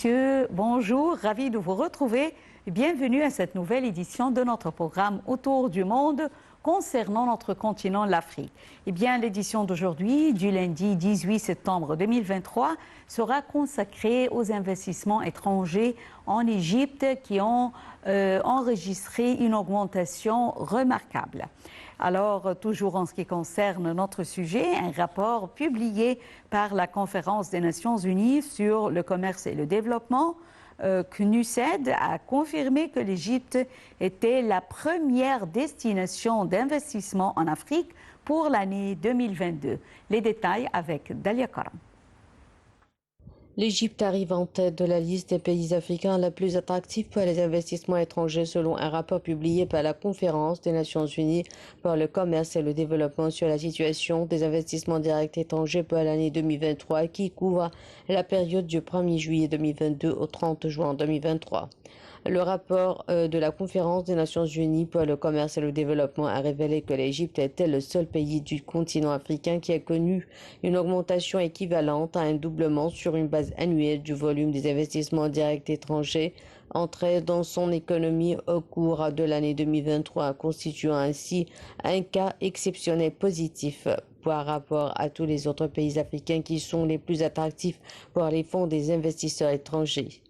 messieurs, bonjour, ravi de vous retrouver. Bienvenue à cette nouvelle édition de notre programme Autour du monde concernant notre continent, l'Afrique. Eh bien, l'édition d'aujourd'hui, du lundi 18 septembre 2023, sera consacrée aux investissements étrangers en Égypte qui ont enregistré une augmentation remarquable. Alors, toujours en ce qui concerne notre sujet, un rapport publié par la Conférence des Nations Unies sur le commerce et le développement, CNUSED, a confirmé que l'Égypte était la première destination d'investissement en Afrique pour l'année 2022. Les détails avec Dalia Karam. L'Égypte arrive en tête de la liste des pays africains la plus attractive pour les investissements étrangers selon un rapport publié par la Conférence des Nations Unies pour le commerce et le développement sur la situation des investissements directs étrangers pour l'année 2023 qui couvre la période du 1er juillet 2022 au 30 juin 2023. Le rapport de la Conférence des Nations Unies pour le commerce et le développement a révélé que l'Égypte était le seul pays du continent africain qui a connu une augmentation équivalente à un doublement sur une base annuelle du volume des investissements directs étrangers entrés dans son économie au cours de l'année 2023, constituant ainsi un cas exceptionnel positif par rapport à tous les autres pays africains qui sont les plus attractifs pour les fonds des investisseurs étrangers.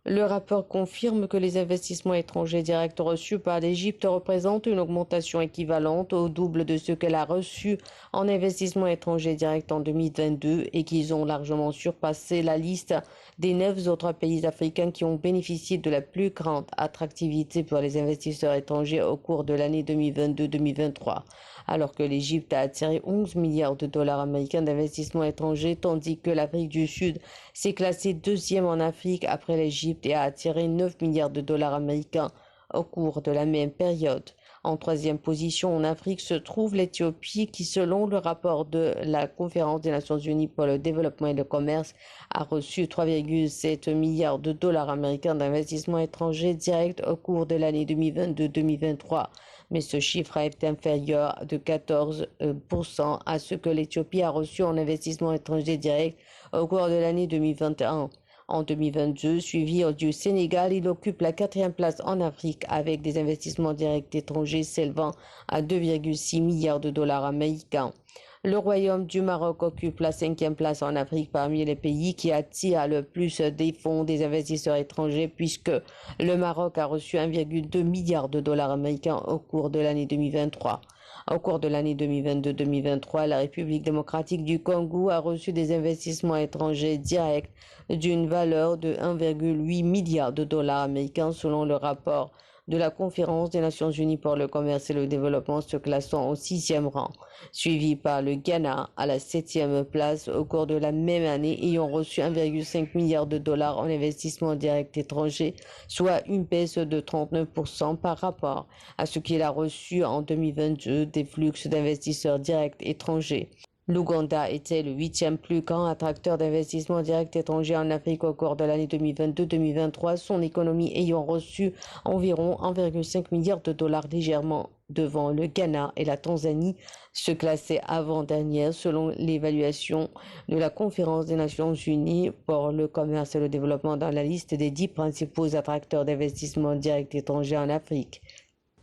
Le rapport confirme que les investissements étrangers directs reçus par l'Égypte représentent une augmentation équivalente au double de ce qu'elle a reçu en investissements étrangers directs en 2022 et qu'ils ont largement surpassé la liste des 9 autres pays africains qui ont bénéficié de la plus grande attractivité pour les investisseurs étrangers au cours de l'année 2022-2023. Alors que l'Égypte a attiré 11 milliards de dollars américains d'investissements étrangers, tandis que l'Afrique du Sud s'est classée deuxième en Afrique après l'Égypte et a attiré 9 milliards de dollars américains au cours de la même période. En troisième position en Afrique se trouve l'Éthiopie qui, selon le rapport de la Conférence des Nations Unies pour le développement et le commerce, a reçu 3,7 milliards de dollars américains d'investissements étrangers directs au cours de l'année 2022-2023. Mais ce chiffre est inférieur de 14% à ce que l'Éthiopie a reçu en investissement étranger direct au cours de l'année 2021. En 2022, suivi du Sénégal, il occupe la 4e place en Afrique avec des investissements directs étrangers s'élevant à 2,6 milliards de dollars américains. Le Royaume du Maroc occupe la 5e place en Afrique parmi les pays qui attirent le plus des fonds des investisseurs étrangers puisque le Maroc a reçu 1,2 milliard de dollars américains au cours de l'année 2023. Au cours de l'année 2022-2023, la République démocratique du Congo a reçu des investissements étrangers directs d'une valeur de 1,8 milliard de dollars américains selon le rapport de la Conférence des Nations Unies pour le commerce et le développement se classant au 6e rang, suivi par le Ghana à la 7e place au cours de la même année ayant reçu 1,5 milliard de dollars en investissements directs étrangers, soit une baisse de 39% par rapport à ce qu'il a reçu en 2022 des flux d'investisseurs directs étrangers. L'Ouganda était le 8e plus grand attracteur d'investissements directs étrangers en Afrique au cours de l'année 2022-2023, son économie ayant reçu environ 1,5 milliard de dollars légèrement devant le Ghana et la Tanzanie, se classaient avant-dernière selon l'évaluation de la Conférence des Nations Unies pour le commerce et le développement dans la liste des 10 principaux attracteurs d'investissements directs étrangers en Afrique.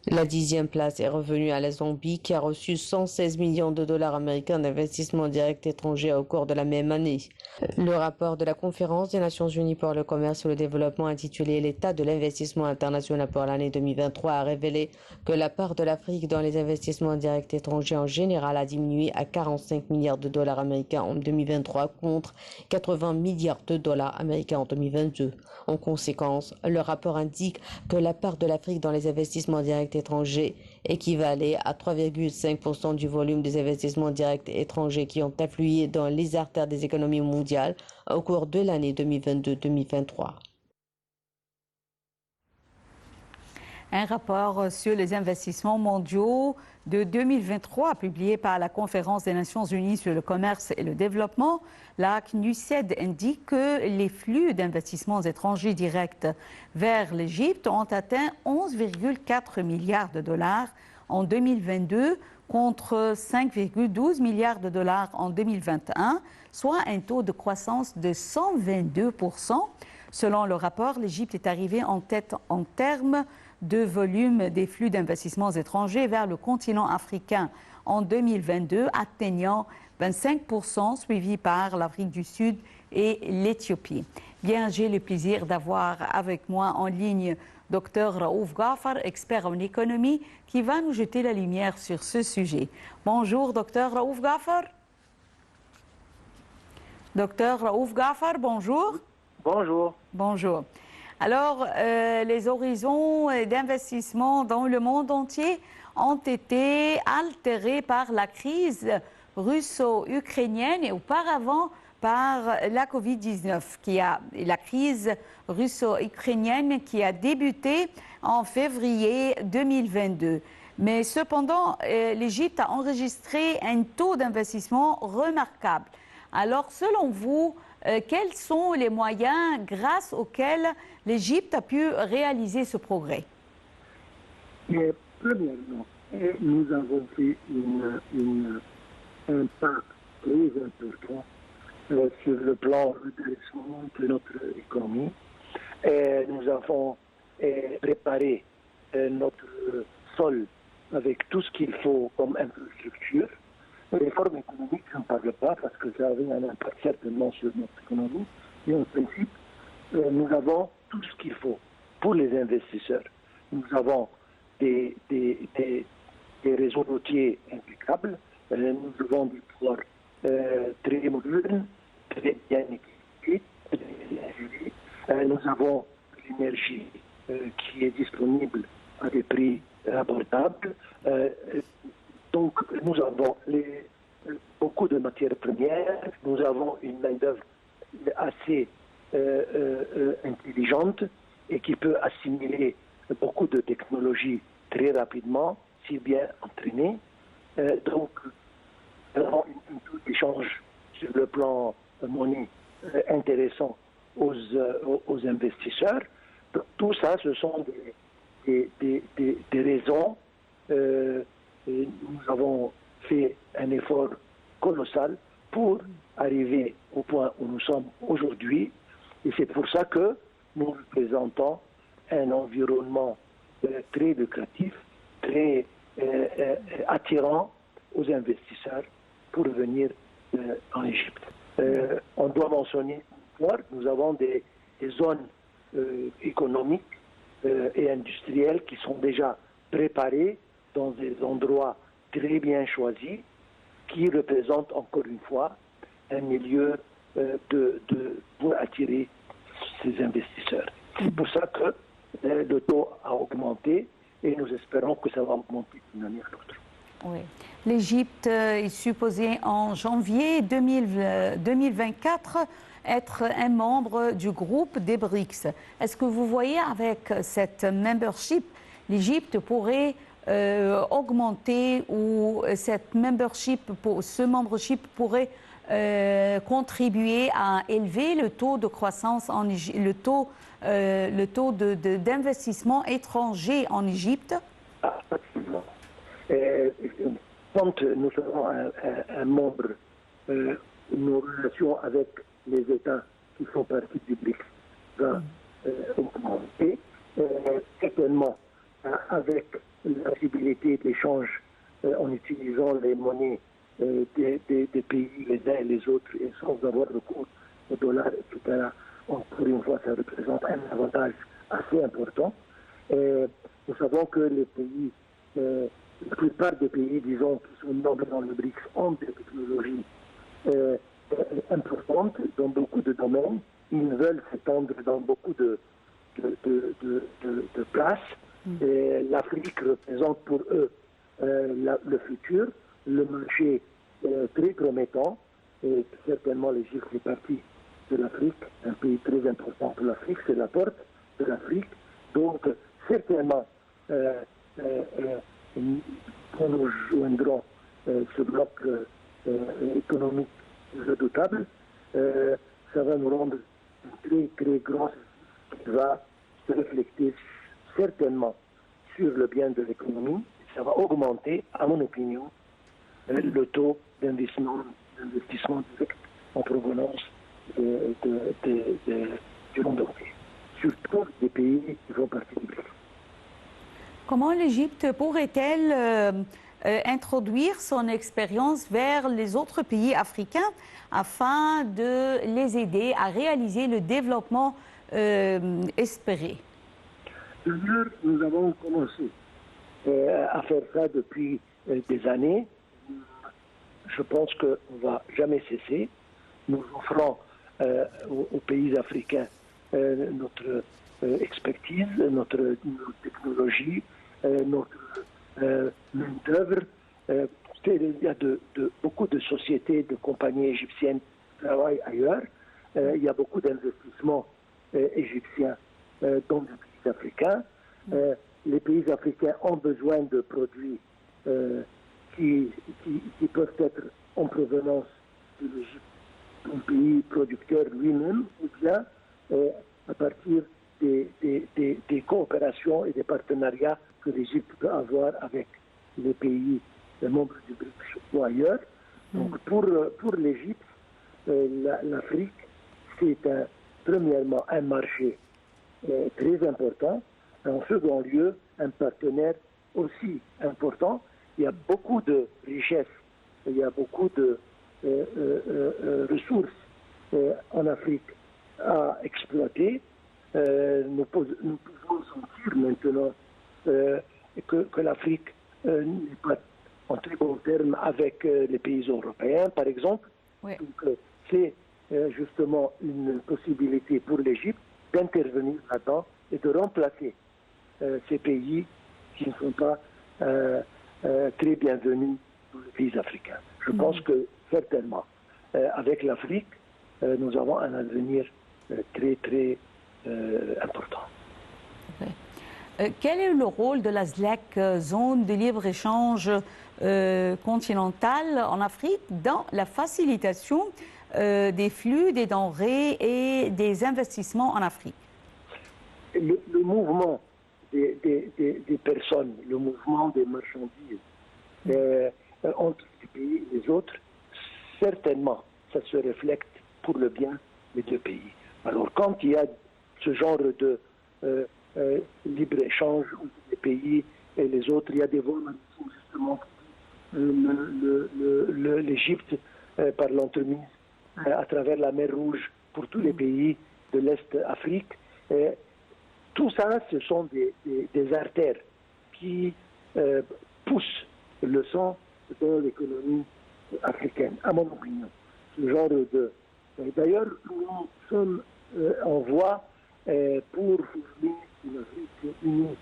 La 10e place est revenue à la Zambie qui a reçu 116 millions de dollars américains d'investissements directs étrangers au cours de la même année. Le rapport de la Conférence des Nations Unies pour le commerce et le développement intitulé L'état de l'investissement international pour l'année 2023 a révélé que la part de l'Afrique dans les investissements directs étrangers en général a diminué à 45 milliards de dollars américains en 2023 contre 80 milliards de dollars américains en 2022. En conséquence, le rapport indique que la part de l'Afrique dans les investissements directs étrangers équivalait à 3,5% du volume des investissements directs étrangers qui ont afflué dans les artères des économies mondiales au cours de l'année 2022-2023. Un rapport sur les investissements mondiaux de 2023 publié par la Conférence des Nations Unies sur le commerce et le développement, la CNUSED indique que les flux d'investissements étrangers directs vers l'Égypte ont atteint 11,4 milliards de dollars en 2022 contre 5,12 milliards de dollars en 2021, soit un taux de croissance de 122%. Selon le rapport, l'Égypte est arrivée en tête en termes de volume des flux d'investissements étrangers vers le continent africain en 2022, atteignant 25%, suivi par l'Afrique du Sud et l'Éthiopie. Bien, j'ai le plaisir d'avoir avec moi en ligne Dr Raouf Ghafar, expert en économie, qui va nous jeter la lumière sur ce sujet. Bonjour, Dr Raouf Ghafar. Dr Raouf Ghafar, bonjour. Bonjour. Bonjour. Alors, les horizons d'investissement dans le monde entier ont été altérés par la crise russo-ukrainienne et auparavant par la Covid-19, la crise russo-ukrainienne qui a débuté en février 2022. Mais cependant, l'Égypte a enregistré un taux d'investissement remarquable. Alors, selon vous, quels sont les moyens grâce auxquels l'Égypte a pu réaliser ce progrès? Premièrement, nous avons fait un pas très important sur le plan redressement de notre économie. Nous avons préparé notre sol avec tout ce qu'il faut comme infrastructure. Les réformes économiques, je ne parle pas parce que ça avait un impact certainement sur notre économie. Mais en principe, nous avons tout ce qu'il faut pour les investisseurs. Nous avons des réseaux routiers impeccables. Nous avons des ports très modernes, très bien équipés, très bien gérés. Nous avons l'énergie qui est disponible à des prix abordables. Donc, nous avons beaucoup de matières premières, nous avons une main-d'œuvre assez intelligente et qui peut assimiler beaucoup de technologies très rapidement, si bien entraînée. Donc, nous avons un taux d'échange sur le plan monnaie intéressant aux investisseurs. Donc, tout ça, ce sont des raisons. Nous avons fait un effort colossal pour arriver au point où nous sommes aujourd'hui. Et c'est pour ça que nous représentons un environnement très lucratif, très attirant aux investisseurs pour venir en Égypte. On doit mentionner, nous avons des zones économiques et industrielles qui sont déjà préparées dans des endroits très bien choisis, qui représentent encore une fois un milieu pour attirer ces investisseurs. C'est pour ça que le taux a augmenté et nous espérons que ça va augmenter d'une manière ou l'autre. Oui. L'Égypte est supposée en janvier 2024 être un membre du groupe des BRICS. Est-ce que vous voyez avec cette membership, l'Égypte pourrait augmenter ou ce membership pourrait contribuer à élever le taux de croissance en Égypte, le taux d'investissement étranger en Égypte? Absolument. Quand nous serons un membre, nos relations avec les États qui font partie du BRICS vont augmenter. Certainement, avec la possibilité d'échange en utilisant les monnaies des pays les uns et les autres et sans avoir recours au dollar, etc. Encore une fois, ça représente un avantage assez important. Nous savons que les pays, la plupart des pays, disons, qui sont nobles dans le BRICS ont des technologies importantes dans beaucoup de domaines. Ils veulent s'étendre dans beaucoup de places. L'Afrique représente pour eux le futur, le marché très promettant, et certainement l'Égypte fait partie de l'Afrique, un pays très important pour l'Afrique, c'est la porte de l'Afrique. Donc, certainement, quand nous joindrons ce bloc économique redoutable, ça va nous rendre très, très grand, qui va se refléter certainement sur le bien de l'économie, ça va augmenter, à mon opinion, le taux d'investissement direct en provenance du monde entier, surtout des pays qui font partie du BRICS. Comment l'Égypte pourrait-elle introduire son expérience vers les autres pays africains afin de les aider à réaliser le développement espéré? D'ailleurs, nous avons commencé à faire ça depuis des années. Je pense qu'on ne va jamais cesser. Nous offrons aux pays africains notre expertise, notre technologie, notre main-d'œuvre. Il y a beaucoup de sociétés, de compagnies égyptiennes qui travaillent ailleurs. Il y a beaucoup d'investissements égyptiens dans les pays africains. Les pays africains ont besoin de produits qui peuvent être en provenance de l'Égypte, un pays producteur lui-même, ou bien à partir des coopérations et des partenariats que l'Égypte peut avoir avec les pays membres du BRICS ou ailleurs. Donc pour l'Égypte, l'Afrique, c'est premièrement un marché très important, en second lieu, un partenaire aussi important. Il y a beaucoup de richesses, il y a beaucoup de ressources en Afrique à exploiter. Nous pouvons sentir maintenant que l'Afrique n'est pas en très bon terme avec les pays européens, par exemple. Oui. Donc, c'est justement une possibilité pour l'Égypte d'intervenir là-dedans et de remplacer ces pays qui ne sont pas très bienvenus dans les pays africains. Je pense que certainement, avec l'Afrique, nous avons un avenir très, très important. Okay. Quel est le rôle de la ZLEC, zone de libre-échange continentale en Afrique, dans la facilitation des flux, des denrées et des investissements en Afrique? Le mouvement des personnes, le mouvement des marchandises entre les pays et les autres, certainement, ça se reflète pour le bien des deux pays. Alors, quand il y a ce genre de libre-échange entre les pays et les autres, il y a des vols justement. L'Égypte, par l'entremise à travers la mer Rouge pour tous les pays de l'Est Afrique. Tout ça, ce sont des artères qui poussent le sang dans l'économie africaine, à mon opinion. Ce genre de... D'ailleurs, nous sommes en voie pour fournir une Afrique unie.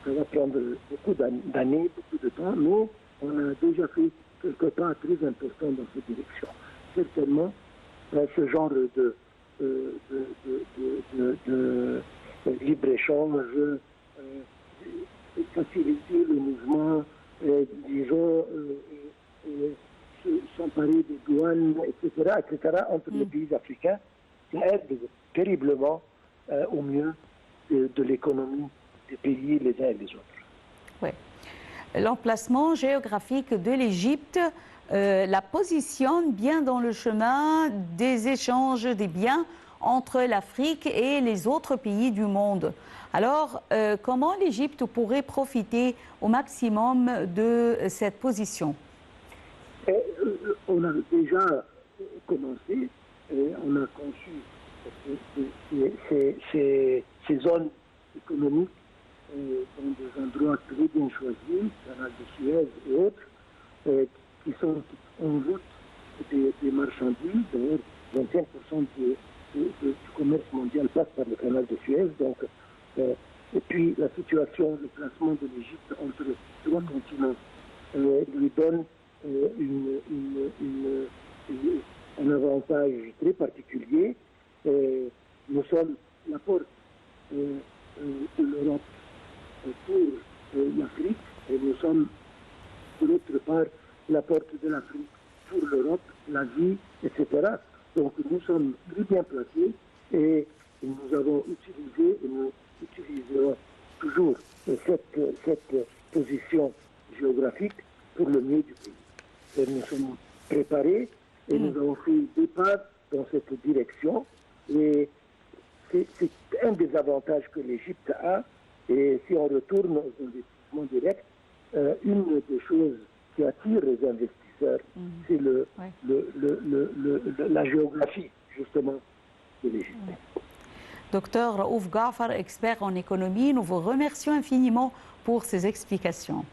Ça va prendre beaucoup d'années, beaucoup de temps, mais on a déjà fait quelques pas très importants dans cette direction. Certainement, ce genre de libre-échange, faciliter le mouvement, disons, s'emparer des douanes, etc., entre les pays africains, ça aide terriblement au mieux de l'économie des pays les uns et les autres. Oui. L'emplacement géographique de l'Égypte la positionne bien dans le chemin des échanges des biens entre l'Afrique et les autres pays du monde. Alors, comment l'Égypte pourrait profiter au maximum de cette position? On a déjà commencé, on a conçu ces zones économiques dans des endroits très bien choisis, canal de Suez et autres, qui sont en route des marchandises. D'ailleurs, 25% du commerce mondial passe par le canal de Suez. Donc, et puis, la situation, le placement de l'Égypte entre trois continents lui donne un avantage très particulier. Nous sommes la porte de l'Europe pour l'Afrique et nous sommes, de l'autre part, la porte de l'Afrique pour l'Europe, l'Asie, etc. Donc nous sommes très bien placés et nous avons utilisé et nous utiliserons toujours cette position géographique pour le mieux du pays. Et nous sommes préparés et nous avons fait des pas dans cette direction. Et c'est un des avantages que l'Égypte a. Et si on retourne aux investissements directs, une des choses qui attire les investisseurs, c'est la géographie, justement, de l'Égypte. Docteur Raouf Ghafar, expert en économie, nous vous remercions infiniment pour ces explications.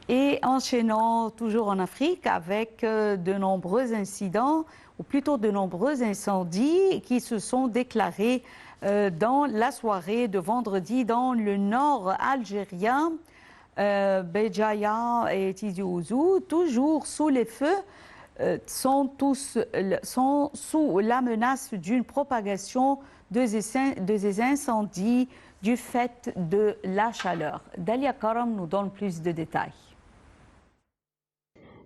Et enchaînons toujours en Afrique avec de nombreux incidents, ou plutôt de nombreux incendies qui se sont déclarés dans la soirée de vendredi dans le nord algérien, Béjaïa et Tizi Ouzou, toujours sous les feux, sont sous la menace d'une propagation de ces incendies du fait de la chaleur. Dalia Karam nous donne plus de détails.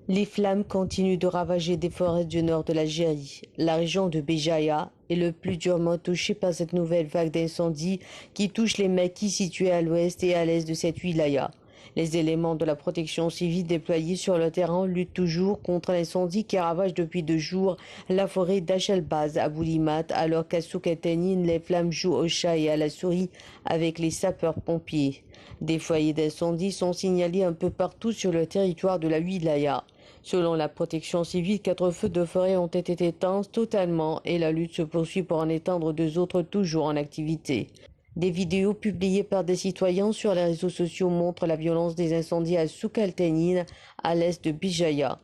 Les flammes continuent de ravager des forêts du nord de l'Algérie. La région de Béjaïa est le plus durement touchée par cette nouvelle vague d'incendies qui touche les maquis situés à l'ouest et à l'est de cette wilaya. Les éléments de la protection civile déployés sur le terrain luttent toujours contre l'incendie qui ravage depuis 2 jours la forêt d'Achelbaz à Boulimat, alors qu'à Soukatanine, les flammes jouent au chat et à la souris avec les sapeurs-pompiers. Des foyers d'incendie sont signalés un peu partout sur le territoire de la wilaya. Selon la protection civile, 4 feux de forêt ont été éteints totalement et la lutte se poursuit pour en éteindre 2 autres toujours en activité. Des vidéos publiées par des citoyens sur les réseaux sociaux montrent la violence des incendies à Soukaltanine, à l'est de Béjaïa.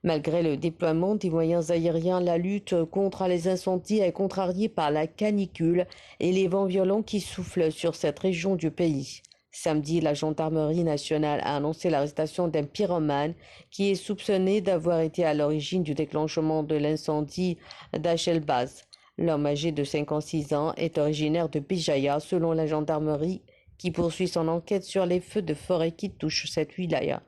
Malgré le déploiement des moyens aériens, la lutte contre les incendies est contrariée par la canicule et les vents violents qui soufflent sur cette région du pays. Samedi, la gendarmerie nationale a annoncé l'arrestation d'un pyromane qui est soupçonné d'avoir été à l'origine du déclenchement de l'incendie d'Achelbaz. L'homme âgé de 56 ans est originaire de Béjaïa, selon la gendarmerie, qui poursuit son enquête sur les feux de forêt qui touchent cette wilaya.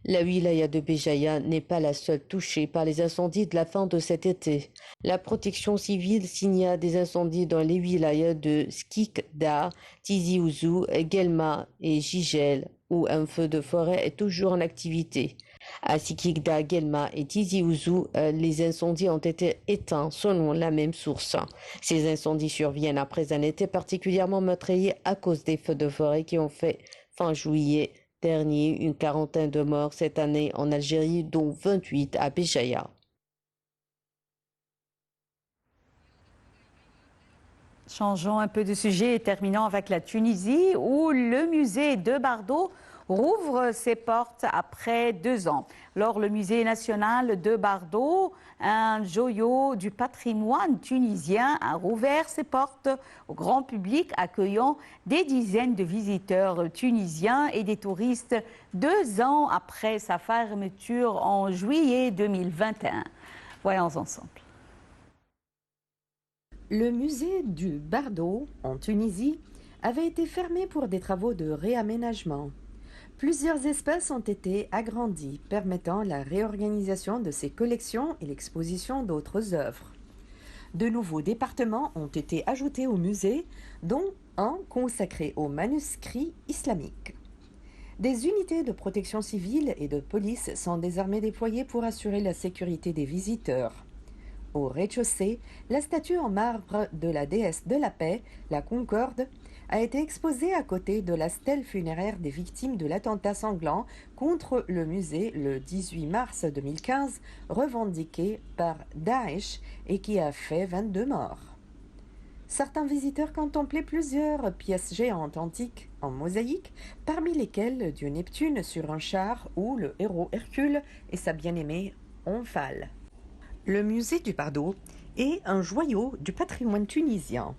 La wilaya de Béjaïa n'est pas la seule touchée par les incendies de la fin de cet été. La protection civile signa des incendies dans les wilayas de Skikda, Tizi Ouzou, Guelma et Jijel, où un feu de forêt est toujours en activité. À Sikikda, Guelma et Tizi Ouzou, les incendies ont été éteints selon la même source. Ces incendies surviennent après un été particulièrement meurtrier à cause des feux de forêt qui ont fait fin juillet dernier une 40aine de morts cette année en Algérie, dont 28 à Béjaïa. Changeons un peu de sujet et terminons avec la Tunisie où le musée de Bardo rouvre ses portes après 2 ans. Alors, le musée national de Bardo, un joyau du patrimoine tunisien, a rouvert ses portes au grand public, accueillant des dizaines de visiteurs tunisiens et des touristes 2 ans après sa fermeture en juillet 2021. Voyons ensemble. Le musée du Bardo, en Tunisie, avait été fermé pour des travaux de réaménagement. Plusieurs espaces ont été agrandis, permettant la réorganisation de ses collections et l'exposition d'autres œuvres. De nouveaux départements ont été ajoutés au musée, dont un consacré aux manuscrits islamiques. Des unités de protection civile et de police sont désormais déployées pour assurer la sécurité des visiteurs. Au rez-de-chaussée, la statue en marbre de la déesse de la paix, la Concorde, a été exposée à côté de la stèle funéraire des victimes de l'attentat sanglant contre le musée le 18 mars 2015, revendiqué par Daesh et qui a fait 22 morts. Certains visiteurs contemplaient plusieurs pièces géantes antiques en mosaïque, parmi lesquelles le dieu Neptune sur un char ou le héros Hercule et sa bien-aimée Omphale. Le musée du Bardo est un joyau du patrimoine tunisien.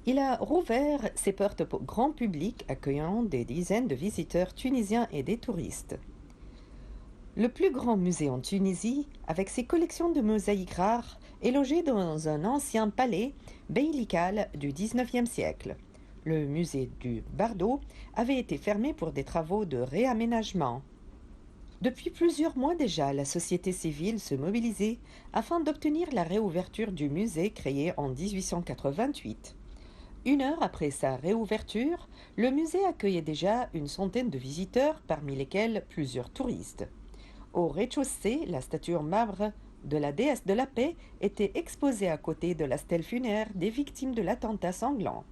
Il a rouvert ses portes au grand public, accueillant des dizaines de visiteurs tunisiens et des touristes. Le plus grand musée en Tunisie, avec ses collections de mosaïques rares, est logé dans un ancien palais beylical du XIXe siècle. Le musée du Bardo avait été fermé pour des travaux de réaménagement. Depuis plusieurs mois déjà, la société civile se mobilisait afin d'obtenir la réouverture du musée créé en 1888. Une heure après sa réouverture, le musée accueillait déjà une centaine de visiteurs, parmi lesquels plusieurs touristes. Au rez-de-chaussée, la statue en marbre de la déesse de la paix était exposée à côté de la stèle funéraire des victimes de l'attentat sanglant.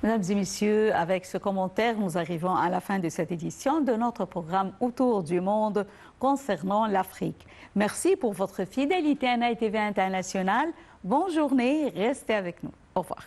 Mesdames et messieurs, avec ce commentaire, nous arrivons à la fin de cette édition de notre programme Autour du monde concernant l'Afrique. Merci pour votre fidélité à NITV International. Bonne journée, restez avec nous. Au revoir.